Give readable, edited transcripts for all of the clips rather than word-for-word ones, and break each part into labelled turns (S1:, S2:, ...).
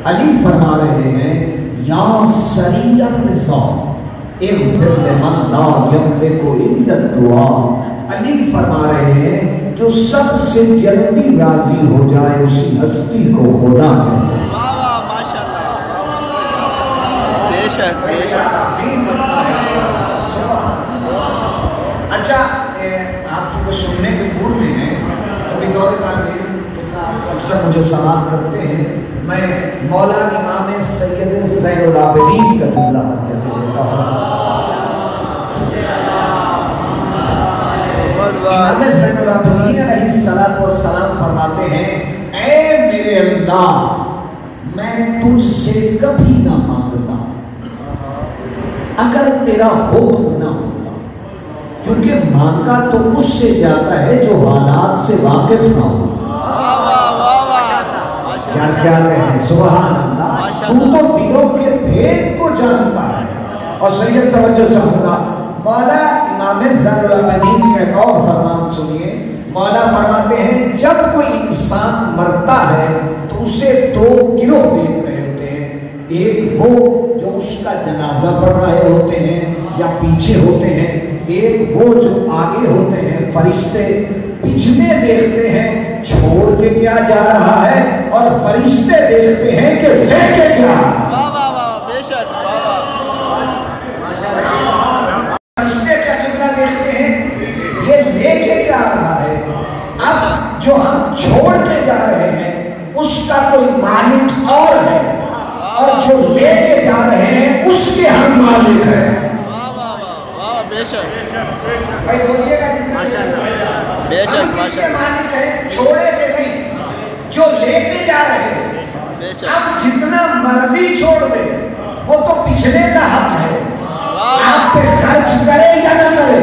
S1: علی فرما رہے ہیں یا سریع النظام اغفر لمن لا یملک الا الدعاء. علی فرما رہے ہیں جو سب سے جلدی راضی ہو جائے اسی ہستی کو خدا کہتے ہیں. اچھا آپ چونکہ سننے کے پور میں ہیں کبھی دور تعلیم اکثر مجھے سوال کرتے ہیں. میں مولا امام سید زین العابدین کا جملہ دیتا ہوں. امام زین العابدین علیہ السلام فرماتے ہیں اے میرے اللہ میں تجھ سے کبھی نہ مانگتا اگر تیرا حکم نہ ہوتا، کیونکہ مانگا تو اس سے جاتا ہے جو حالات سے واقف نہ ہو. کیا کہیں سبحان اللہ. تو دلوں کے بھید کو جانتا ہے. اور سید توجہ چاہوں گا مولا امام زین العابدین کا ایک اور فرمان سنیے. مولا فرماتے ہیں جب کوئی انسان مرتا ہے تو اسے دو گروہ دیکھ رہے ہوتے ہیں. ایک وہ جو اس کا جنازہ پڑھ رہے ہوتے ہیں یا پیچھے ہوتے ہیں، ایک وہ جو آگے ہوتے ہیں فرشتے پچھلے دیکھتے ہیں چھوڑ کے کیا جا رہا ہے، اور فرشتے دیکھتے ہیں کہ لے کے کیا. فرشتے کیا قبلہ دیکھتے ہیں یہ لے کے کیا رہا ہے. اب جو ہم چھوڑ کے جا رہے ہیں اس کا کوئی مالک اور ہے، اور جو لے کے جا رہے ہیں اس کے ہم مالک ہیں. بھائی بولیے گا ہم کس کے مالک ہیں؟ چھوڑے کے نہیں، جو لے کے جا رہے ہیں. اب جتنا مرضی چھوڑ دے وہ تو پچھلے کا حق ہے، آپ پہ خرچ کرے یا نہ کرے،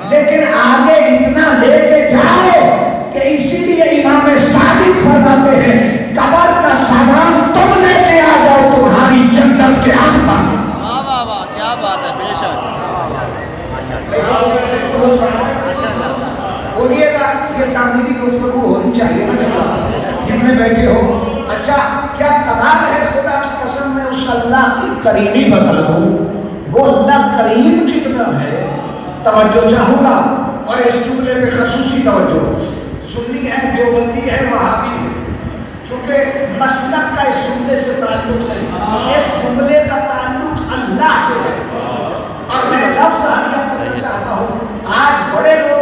S1: لیکن آگے اتنا لے کے جائے کہ اسی لیے امام صادق فرماتے ہیں قبر کا سامان تم لے کے آ جاؤ تمہاری جنت کے انفر.
S2: کیا بات ہے. بے شک
S1: بولیے گا یہ تعمیری گفتگو ہونی چاہیے نا جتنے بیٹھے ہو. اچھا کیا کمال ہے خدا کی قسم میں اس اللہ کی کریمی بتا دوں. وہ اللہ کریم کتنا ہے توجہ چاہوں گا. اور اس جملے پہ خصوصی توجہ. سنی ہے دیوبندی ہے وہابی ہے، چونکہ مسلک کا اس جملے سے تعلق ہے، اس جملے کا تعلق اللہ سے ہے. اور میں لفظ حالیہ کرنا چاہتا ہوں آج بڑے لوگ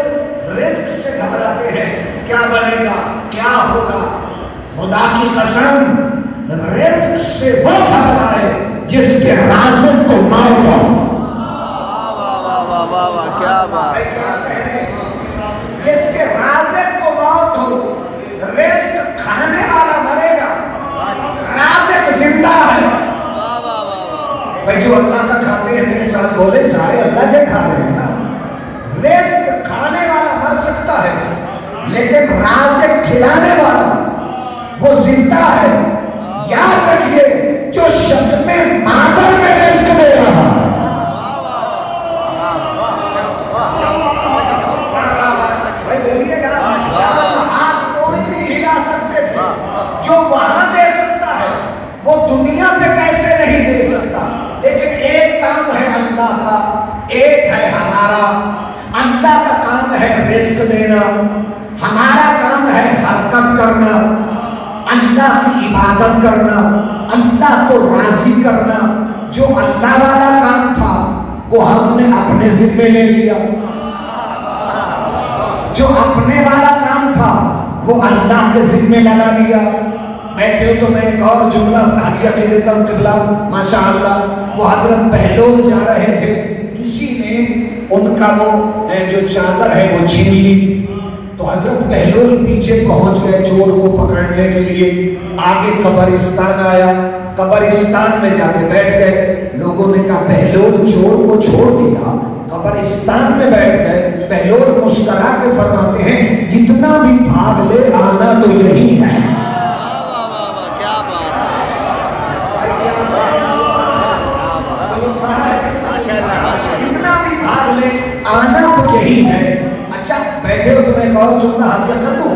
S1: رزق سے گھبراتے ہیں کیا بنے گا کیا ہوگا. خدا کی قسم رزق سے وہ گھبرائے جس کے رازق کو موت ہو.
S2: کیا بات.
S1: جس کے رازق کو موت ہو. رزق کھانے والا مرے گا، رازق زندہ ہے. بھائی جو اللہ کا کھاتے ہیں میرے ساتھ بولے سارے اللہ کے کھا رہے ہیں نا. رزق کھانے والا مر سکتا ہے لیکن رازق کھلانے والا وہ زندہ ہے. یاد رکھیے جو شکم مادر میں رزق دے رہا ہے بھائی بولیے گا ہاتھ کوئی نہیں ہلا سکتے تھے. جو وہاں دے سکتا ہے وہ دنیا پہ کیسے نہیں دے سکتا. لیکن ایک کام ہے اللہ کا، ایک ہے ہمارا. اللہ کا کام ہے رزق دینا، ہمارا کام ہے حرکت کرنا، اللہ کی عبادت کرنا، اللہ کو راضی کرنا. جو اللہ والا کام تھا وہ ہم نے اپنے ذمہ لے لیا، جو اپنے والا کام تھا وہ اللہ کے ذمہ لگا لیا. بیٹھے ہو تو میں ایک اور جملہ ہدیہ دے دیتا ہوں. قبلہ ماشاءاللہ وہ حضرت بہلول جا رہے تھے، کسی نے ان کا وہ جو چادر ہے وہ چھین لی تو حضرت بہلول پیچھے پہنچ گئے چور کو پکڑنے کے لیے. آگے قبرستان آیا، قبرستان میں جا کے بیٹھ گئے. لوگوں نے کہا بہلول چور کو چھوڑ دیا قبرستان میں بیٹھ گئے. بہلول مسکرا کے فرماتے ہیں جتنا بھی بھاگ لے آنا تو یہی ہے. آنا تو یہی ہے. اچھا بیٹھے ہو تو میں ایک اور جملہ حالیہ کر دوں.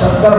S1: 70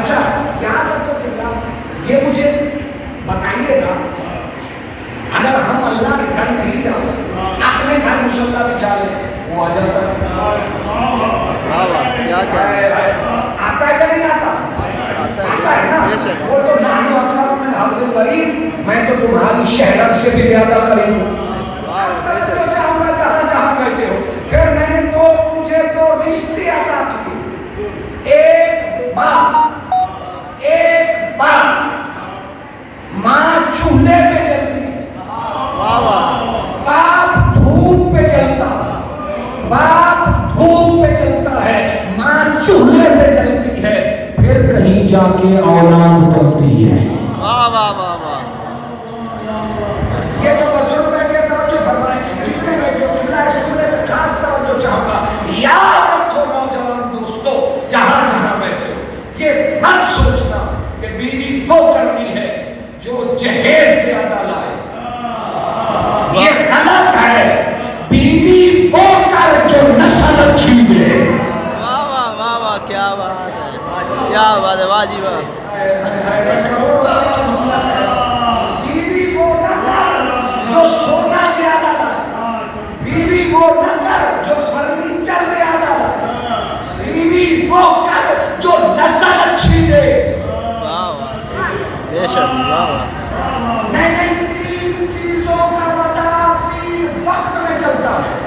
S1: اچھا یاد رکھو یہ مجھے بتائیے گا، اگر ہم اللہ کے گھر نہیں جا سکتے، اپنے گھر مصلی بچھا لیں، وہ آ جاتا ہے؟ آتا ہے کہ نہیں آتا؟ آتا ہے نا؟ وہ تو نحن اقرب من حبل الورید، میں تو تمہاری شہرت سے بھی زیادہ قریب ہوں، تو چاہوں گا جہاں جہاں بیٹھے ہو۔ پھر میں نے تو تجھے تو رشتے عطا کیے، ایک باپ ماں چولہے پہ جلتی ہے، باپ دھوپ پہ جلتا ہے، ماں چولہے پہ جلتی ہے، پھر کہیں جا کے اولاد کرتی ہے۔ یہ جو بزرگ بیٹھے توجہ فرمائیں، جتنے بیٹھے اللہ اس جملے میں خاص توجہ چاہوں گا، یاد رکھو نوجوان دوستو، جہاں جہاں بیٹھے ہو، یہ مت سوچنا کہ بیوی تو کرنی ہے جو جہیز زیادہ لائے، یہ غلط ہے، بیوی وہ کر جو نسل اچھی دے۔
S2: کیا بات ہے، کیا بات ہے، واہ جی واہ۔
S1: بیوی وہ نہ کر جو سونا زیادہ لائے، بیوی وہ نہ کر جو فرنیچر زیادہ لائے، بیوی وہ کر جو نسل اچھی دے۔
S2: واہ واہ، بے شک، واہ واہ۔
S1: نہیں، تین چیزوں کا پتہ تین وقت میں چلتا ہے،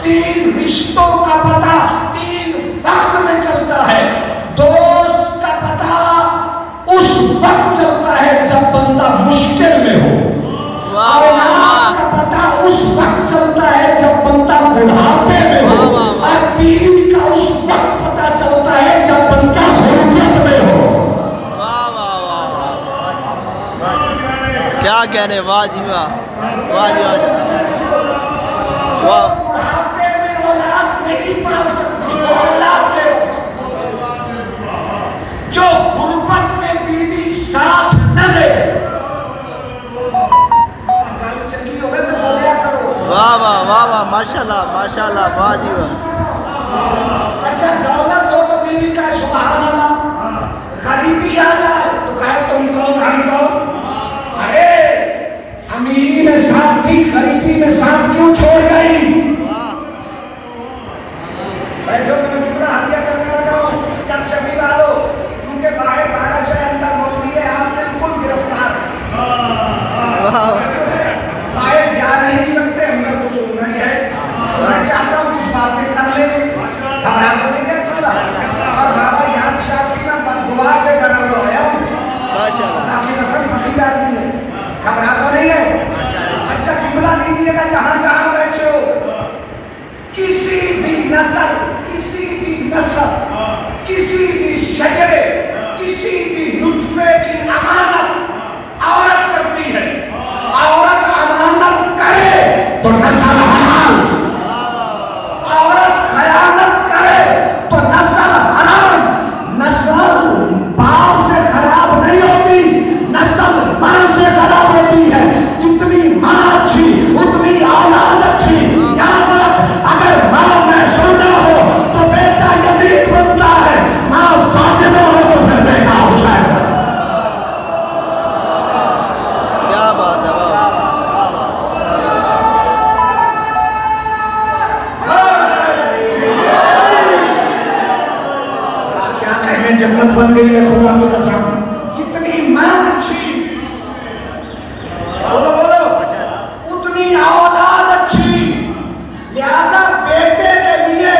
S1: تین رشتوں کا پتہ تین وقت میں چلتا ہے۔ دوست کا پتہ اس وقت چلتا ہے جب بندہ مشکل میں ہو، اولاد کا پتہ اس وقت چلتا ہے جب بندہ بڑھاپے میں ہو، اور بیوی کا اس وقت پتہ چلتا ہے جب بندہ غربت میں ہو۔
S2: کیا کہنے، واہ جی واہ، واہ جی واہ، واہ۔
S1: بڑھاپے میں اولاد نہیں پال سکتی، وہ اولاد میں جو غربت میں بیوی ساتھ نہ دے، گالی چنگی ہوگی تو بولیا کرو۔
S2: واہ واہ واہ واہ، ماشاءاللہ ماشاءاللہ، واہ جی واہ۔
S1: اچھا دولت دو تو بیوی کا سبحان اللہ، غریبی آ جائے تو کہے تم کون ہم کون؟ ارے امیری میں ساتھ تھی، غریبی میں ساتھ کیوں چھوڑ گئی؟ بیٹھو تمہیں جملہ ہدیہ کرنے لگا ہوں، جب شبی والو کیونکہ باہر 12 سے اندر مولی ہے، آپ بالکل گرفتار باہر جا نہیں سکتے، اندر تو سننا ہی ہے، تو میں چاہتا ہوں کچھ باتیں کر لیں، گھبرا تو نہیں گئے تم اور بابا یاد شاسی میں بددعا سے ڈرا ہوا آیا ہوں، باقی نسل فقیر آدمی ہے، گھبرا تو نہیں گئے۔ اچھا جملہ لیجیے گا جہاں جہاں بیٹھے ہو، کسی بھی نسل، کسی بھی شجرے، کسی بھی نطفے کی امانت عورت کرتی ہے، عورت امانت کرے تو نسل حلال، عورت خیانت کرے تو نسل حرام۔ نسل باپ سے خراب نہیں ہوتی، نسل ماں سے خراب ہوتی ہے، جتنی ماں اچھی اتنی اولاد اچھی۔ یاد رکھ، اگر ماں میں سننا ہو تو بیٹا یزید بنتا ہے، ماں فاطمہ ہو تو پھر بیٹا حسین۔
S2: کیا بات ہے،
S1: کیا کہنے، جنت بن گئی ہے خدا کی قسم، کتنی ماں اچھی، بولو بولو، اتنی اولاد اچھی، لہذا بیٹے کے لیے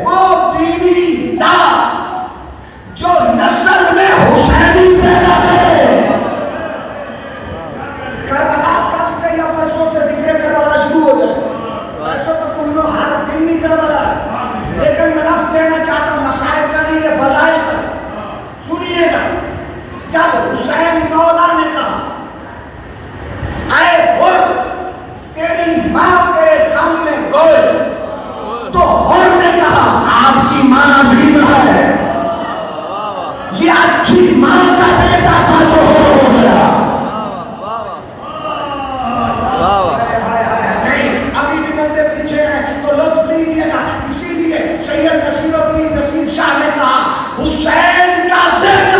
S1: وہ بیوی لا جو نسل میں حسینی پیدا کرے۔ کربلا کل سے یا پرسوں سے ذکر کربلا شروع ہو جائے، ویسے تو تم لوگ ہر دن نہیں کربلا، لیکن میں لفظ دینا چاہتا ہوں، مسائل کا نہیں ہے، فضائل کا، سنیے گا۔ جب حسین مولا نے کہا اے حر تیری ماں تیرے غم میں روئے، تو حر نے کہا آپ کی ماں عظیم ہے، یہ اچھی ماں کا بیٹا تھا جو ہو گیا۔ نہیں ابھی بھی بندے پیچھے ہیں تو لطف لیجیے گا، اسی لیے سید نصیر الدین نصیر شاہ نے کہا حسین کا ذکر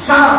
S1: 7।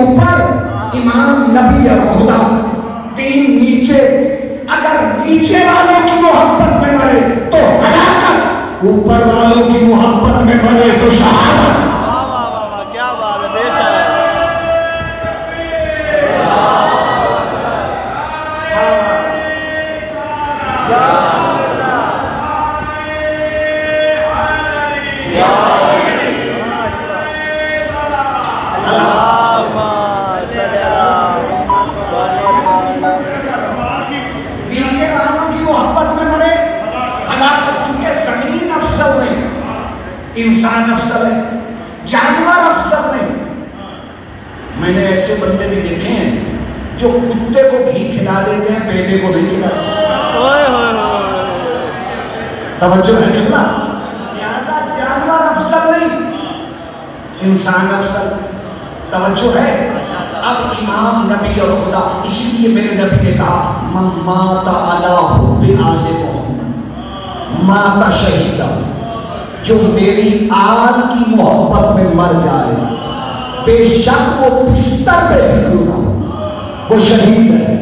S1: اوپر امام نبی اور خدا، 3 نیچے، اگر نیچے والوں کی محبت میں مرے تو ہلاکت، اوپر والوں کی محبت میں مرے تو شہادت۔
S2: واہ واہ واہ واہ، کیا بات ہے، بے شک۔
S1: نیچے والوں کی محبت میں مرے ہلاکت، چونکہ زمین افضل نہیں، انسان افضل ہے، جانور افضل نہیں۔ میں نے ایسے بندے بھی دیکھے ہیں جو کتے کو گھی کھلا دیتے ہیں، بیٹے کو نہیں کھلاتے۔ توجہ ہے کتنا؟ لہذا جانور افضل نہیں، انسان افضل۔ توجہ ہے؟ اب امام نبی اور خدا، اسی لیے میرے نبی نے کہا من مات علی حب آل محمد مات شہیدا، جو میری آل کی محبت میں مر جائے بے شک وہ بستر پہ بھی کیوں نہ ہو، وہ شہید ہے۔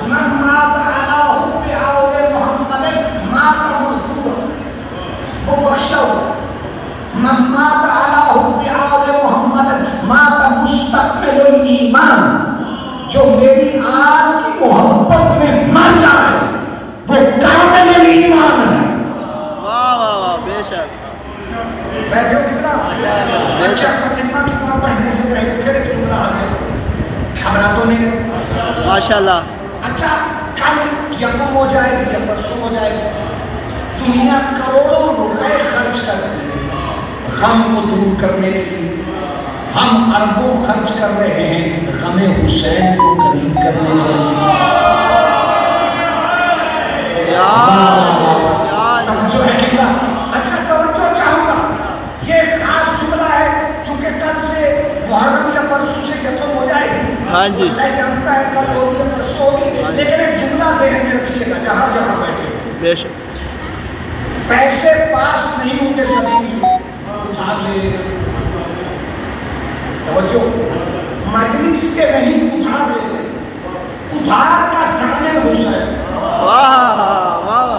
S1: من مات علی حب آل محمد مات مغفورا، وہ بخشا ہوا۔ من مات علی حب آل محمد مات مستقبل الایمان، جو میری آل کی محبت میں مر جائے وہ کامل ایمان ہے۔
S2: واہ واہ واہ، بے شک۔
S1: بیٹھے ہو کتنا اچھا ترجمہ کی طرح پڑھنے سے پہلے پھر ایک جملہ آ گیا، گھبرا تو نہیں؟
S2: ماشاءاللہ۔
S1: اچھا کل یکم ہو جائے گی یا پرسوں ہو جائے گی، دنیا کروڑوں روپے خرچ کرتی ہے غم کو دور کرنے کے لیے، ہم اربوں خرچ کر رہے ہیں غم حسین کو قریب کرنے کے لیے۔ توجہ ہے کتنا؟ اچھا توجہ چاہوں گا، یہ خاص جملہ ہے چونکہ کل سے محرم یا پرسوں سے ختم ہو جائے گی۔
S2: ہاں جی،
S1: اللہ جانتا ہے کل ہوگی یا پرسوں ہوگی، لیکن ایک جملہ ذہن میں رکھیے گا جہاں جہاں بیٹھے
S2: بے شک۔
S1: پیسے پاس نہیں ہوں گے سبھی کی، ادھار لے لے۔ توجہ، مجلس کے نہیں ادھار لے لے، ادھار کا ضامن حسین۔
S2: واہ واہ،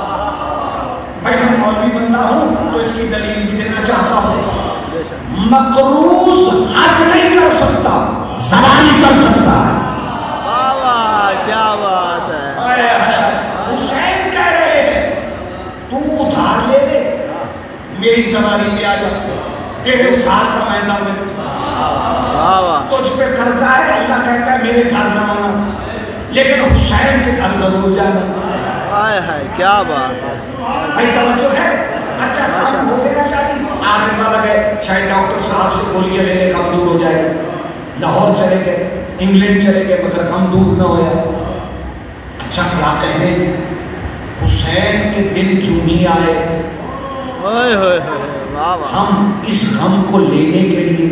S1: بھائی میں مولوی بندہ ہوں تو اس کی دلیل بھی دینا چاہتا ہوں۔ مقروض حج نہیں کر سکتا، زواری کر سکتا ہے۔
S2: واہ واہ، کیا بات ہے۔
S1: حسین کہہ رہے ہیں تو ادھار لے لے، میری زواری پہ آ جا، تیرے ادھار کا میں ضامن۔
S2: واہ واہ،
S1: تجھ پہ قرضہ ہے، اللہ کہتا ہے میرے گھر نہ آنا لیکن حسین کے گھر ضرور جانا۔
S2: ہائے ہائے، کیا بات ہے۔
S1: بھائی توجہ ہے؟ اچھا کام ہو گیا شادی، آج والا گئے شاید ڈاکٹر صاحب سے گولیاں لینے کم دور ہو جائے گا، لاہور چلے گئے، انگلینڈ چلے گئے، مگر کم دور نہ ہویا۔ اچھا کیا کہنے، حسین کے دن جو ہی آئے،
S2: ہوئے ہوئے ہوئے، واہ واہ۔
S1: ہم اس غم کو لینے کے لیے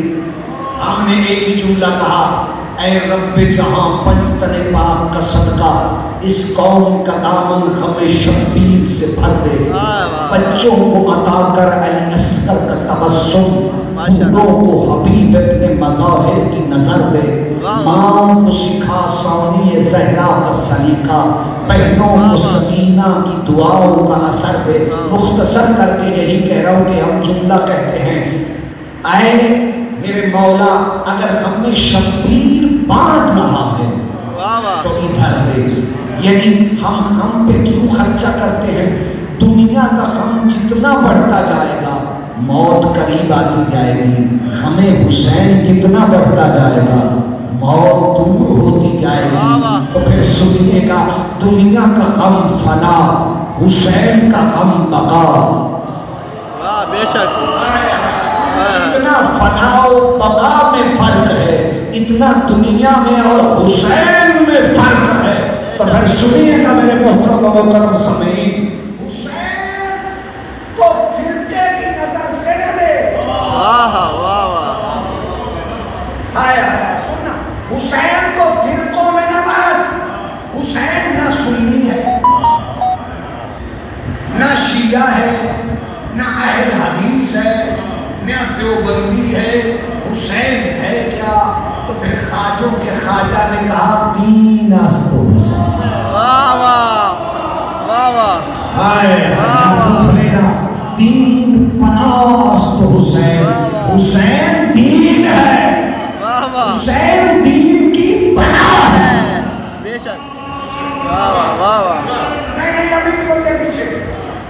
S1: ہم نے ایک ہی جملہ کہا، اے رب جہاں پنجتن پاک کا صدقہ اس قوم کا دامن غم شبیر سے بھر دے، بچوں کو عطا کر علی اصغر کا تبسم، بوڑھوں کو حبیب ابن مظاہر کی نظر دے، ماں کو سکھا ثانی زہرا کا سلیقہ، بہنوں کو سکینہ کی دعاؤں کا اثر دے۔ مختصر کر کے یہی کہہ رہا ہوں کہ ہم جملہ کہتے ہیں، اے میرے مولا اگر غم شبیر بانٹ رہا ہے تو ادھر دے۔ یعنی ہم غم پہ کیوں خرچہ کرتے ہیں؟ دنیا کا غم جتنا بڑھتا جائے گا موت قریب آتی جائے گی، غم حسین کتنا بڑھتا جائے گا موت دور ہوتی جائے گی۔ تو پھر سنیے گا، دنیا کا غم فنا، حسین کا غم بقا۔
S2: بے شک،
S1: اتنا فنا و بقا میں فرق ہے، اتنا دنیا میں اور حسین میں فرق ہے۔ تو پھر سنیے گا میرے محترم و محترم سامعین، حسین کو فرقے کی نظر سے نہ دے۔
S2: واہ واہ واہ،
S1: ہائے ہائے، سننا، حسین کو فرقوں میں نہ بانٹ۔ حسین نہ سنی ہے، نہ شیعہ ہے، نہ اہل حدیث ہے، میاں دیوبندی ہے حسین ہے کیا؟ تو پھر خواجوں کے خواجہ نے کہا دین است و حسین.
S2: واہ واہ واہ واہ.
S1: دین پناست حسین. حسین دین ہے. حسین دین کی پناہ ہے.
S2: بے شک. واہ واہ واہ واہ.
S1: نہیں ابھی بھی بولتے پیچھے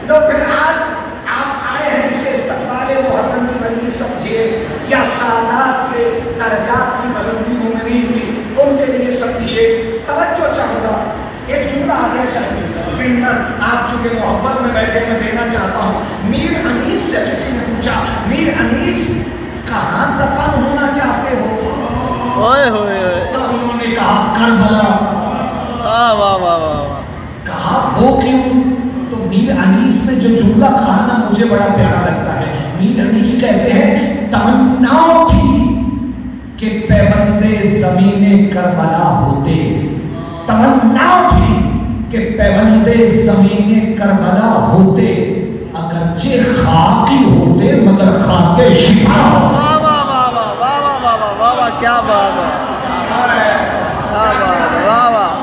S1: لو. پھر آج آپ آئے ہیں اسے استقبال محرم کی بندگی سمجھیے یا سادات کے درجات کی بلندی مومنین کی ان کے لیے سمجھیے. توجہ چاہوں گا ایک جملہ آ گیا چاہیے ضمن آپ چونکہ محبت میں بیٹھے میں دینا چاہتا ہوں. میر انیس سے کسی نے پوچھا میر انیس کہاں دفن ہونا چاہتے ہو؟
S2: اوئے ہوئے ہوئے.
S1: تو انہوں نے کہا کربلا.
S2: واہ واہ واہ واہ.
S1: کہا وہ کیوں؟ تو میر انیس نے جو جملہ کہا نا مجھے بڑا پیارا لگتا ہے. میر انیس کہتے ہیں تمنا تھی کہ پیوندے زمین کربلا ہوتے. تمنا تھی کہ پیوندے زمین کربلا ہوتے اگرچہ خاکی ہوتے مگر خاکے شفا.
S2: واہ واہ واہ واہ واہ واہ واہ واہ واہ. کیا بات ہے. واہ واہ واہ واہ.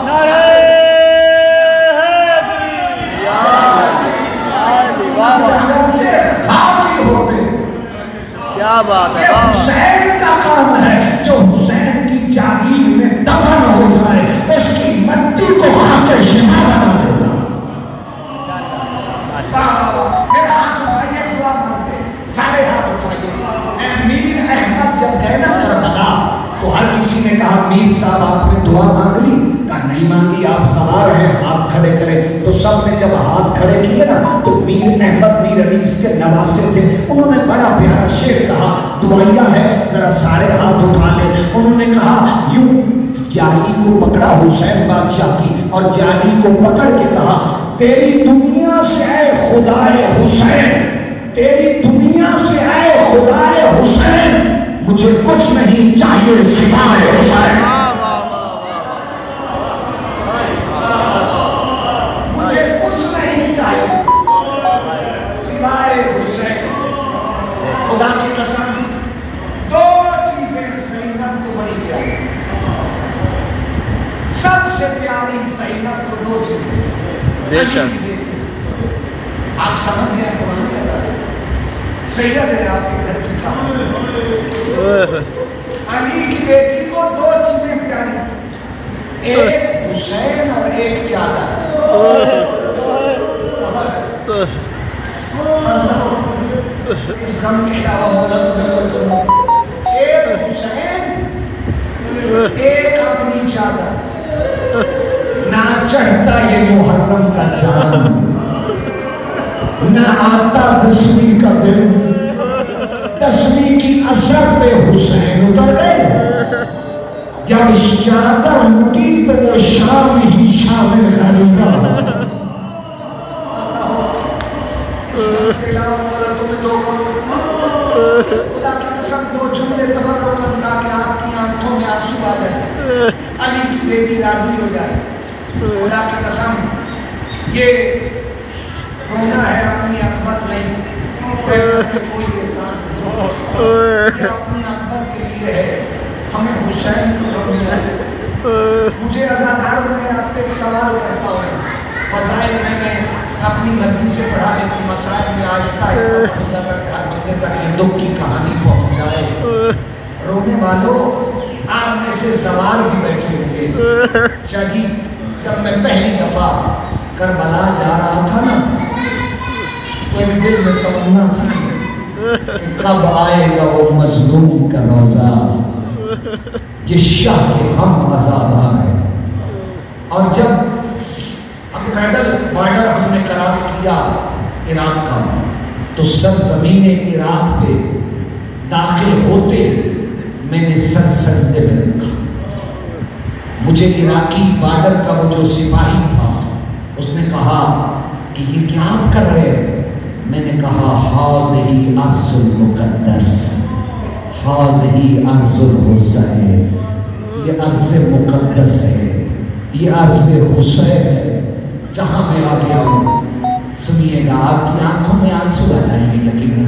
S2: کیا بات ہے.
S1: حسین کا کام ہے جو حسین کی جاگیر میں دفن ہو جائے اس کی مٹی کو خاکے شفا بنا دیتا. میرا ہاتھ اٹھائیے دعا مانگتے سارے ہاتھ اٹھائیے. میر احمد جب گئے نا کربلا تو ہر کسی نے کہا میر صاحب آپ نے دعا مانگ لی؟ کہا نہیں مانگی. آپ سوار ہیں ہاتھ کھڑے کریں. تو سب نے جب ہاتھ کھڑے کیے نا تو میر احمد میر انیس کے نواسے تھے. انہوں نے بڑا پیارا شعر کہا دعائیہ ہے ذرا سارے ہاتھ اٹھا لیں. انہوں نے کہا یوں جالی کو پکڑا حسین بادشاہ کی اور جالی کو پکڑ کے کہا تیری دنیا سے اے خدائے حسین تیری دنیا سے اے خدائے حسین مجھے کچھ نہیں چاہیے سوائے حسین. مجھے کچھ نہیں چاہیے سوائے حسین. خدا کی قسم دو چیزیں زینب کو بڑی پیاری. سب سے پیاری زینب کو دو چیزیں.
S2: بے شک.
S1: آپ سمجھ گئے قرآن کہتا ہے سید ہے آپ کے گھر کی خاتون. علی کی بیٹی کو دو چیزیں پیاری تھی ایک حسین اور ایک چادر. اس غم کے علاوہ ملک میں کوئی تو نہیں. ایک حسین ایک اپنی چادر. نہ چڑھتا یہ محرم کا چاند نہ آتا 10ویں کا دن. 10ویں کی اثر پہ حسین اتر گئے جب اس چادر مٹی پہ وہ شام ہی شامل خریدا. اس کے علاوہ مولا تمہیں دو خدا کی قسم دو جملے تبرکت لا کے آپ کی آنکھوں میں آنسو آ جائے. علی کی بیٹی راضی ہو جائے. خدا کی قسم یہ رونا ہے اپنی اکبر نہیں کوئی احسان نہیں. یہ اپنی اکبر کے لیے ہے. ہمیں حسین کو رونا ہے. مجھے ازادار میں آپ کو ایک سوال کرتا ہوں. فضائل میں نے اپنی مرضی سے پڑھا لیکن مسائل میں آہستہ آہستہ بندے تک یہ دکھ کی کہانی پہنچ جائے. رونے والوں آپ میں سے زوار بھی بیٹھے ہوں گے. شاہ جی جب میں پہلی دفعہ کربلا جا رہا تھا نا تو ایک دل میں تمنا تھی کہ کب آئے گا وہ مظلوم کا روزہ جس شاہ کے ہم آزاداں ہیں. اور جب ہم پیدل بارڈر ہم نے کراس کیا عراق کا تو سرزمین عراق پہ داخل ہوتے میں نے سر سجدے میں رکھا. مجھے عراقی بارڈر کا وہ جو سپاہی تھا اس نے کہا کہ یہ کیا آپ کر رہے ہیں؟ میں نے کہا حاضہی ارض المقدس حاضہی ارض الحسین. یہ عرض مقدس ہے یہ عرض حسین ہے جہاں میں آ گیا ہوں. سنیے گا آپ کی آنکھوں میں آنسو آ جائیں گے یقیناً.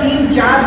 S1: 3-4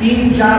S1: 3-4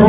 S1: 2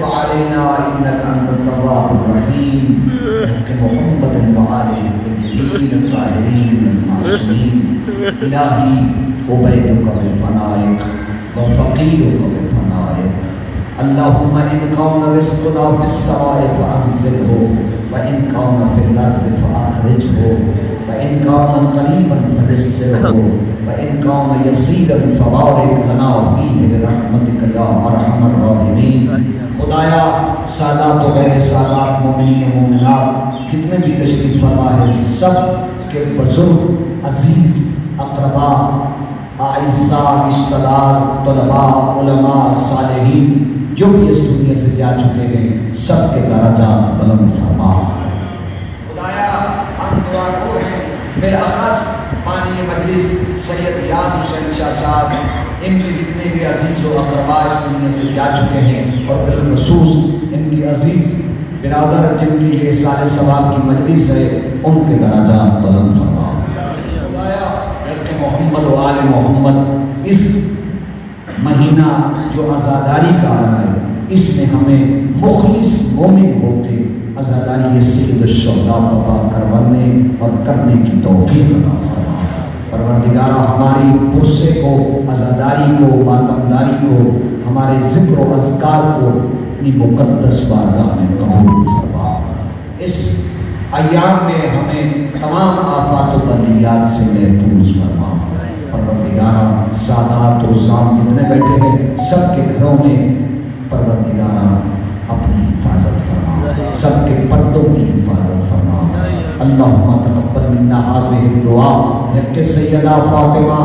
S1: وعلينا إنك أنت التواب الرحيم محمد وآله الطاهرين الطاهرين المعصومين إلهي عبيدك بالفنائك وفقيرك بالفنائك اللهم إن كان رزقنا في السماء فأنزله وَإِنْ كَانَ فِي الْأَرْضِ فَأَخْرِجْهُ وَإِنْ كَانَ قَرِيبًا فَبَشِّرْهُ وَإِنْ كَانَ يَسِيرًا فَبَارِكْ لَنَا فِيهِ بِرَحْمَتِكَ يَا أَرْحَمَ الرَّاحِمِينَ۔ خدایا سادات و غیر سادات مومنین و مومنات کتنے بھی تشریف فرما ہے، سب کے بزرگ عزیز اقربا اعزاء رشتہ دار طلباء علماء صالحین جو بھی اس دنیا سے جا چکے ہیں سب کے درجات بلند فرما۔ خدایا ہم دعا گو ہیں بالاخص بانی مجلس سید یاد حسین شاہ صاحب، ان کے جتنے بھی عزیز و اقربا اس دنیا سے جا چکے ہیں اور بالخصوص ان کی عزیز برادر جن کے لیے سارے ثواب کی مجلس ہے ان کے درجات بلند فرما۔ خدایا محمد و آل محمد اس مہینہ جو عزاداری کا آ رہا ہے اس میں ہمیں مخلص مومن ہو کے عزاداری سید الشہداء بابا کروانے اور کرنے کی توفیق عطا فرما۔ پروردگارہ ہماری پرسے کو، عزاداری کو، ماتمداری کو، ہمارے ذکر و اذکار کو اپنی مقدس بارگاہ میں قبول فرما۔ اس ایام میں ہمیں تمام آفات و بلیات سے محفوظ فرما۔ پروردگارہ سادات و سام جتنے بیٹھے ہیں سب کے گھروں میں پروردگارہ اپنی حفاظت فرما، سب کے پردوں کی حفاظت فرما۔ اللہم تقبل منا هذه الدعاء حق سیدہ فاطمہ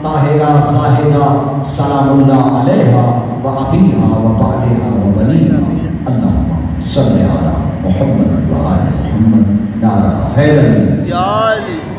S1: طاہرہ زاہدہ سلام اللہ علیہا و ابیہا و بعدہا و بنیہا۔ اللہم صلی علی محمد و آل محمد نعرہ حیدر یا علی۔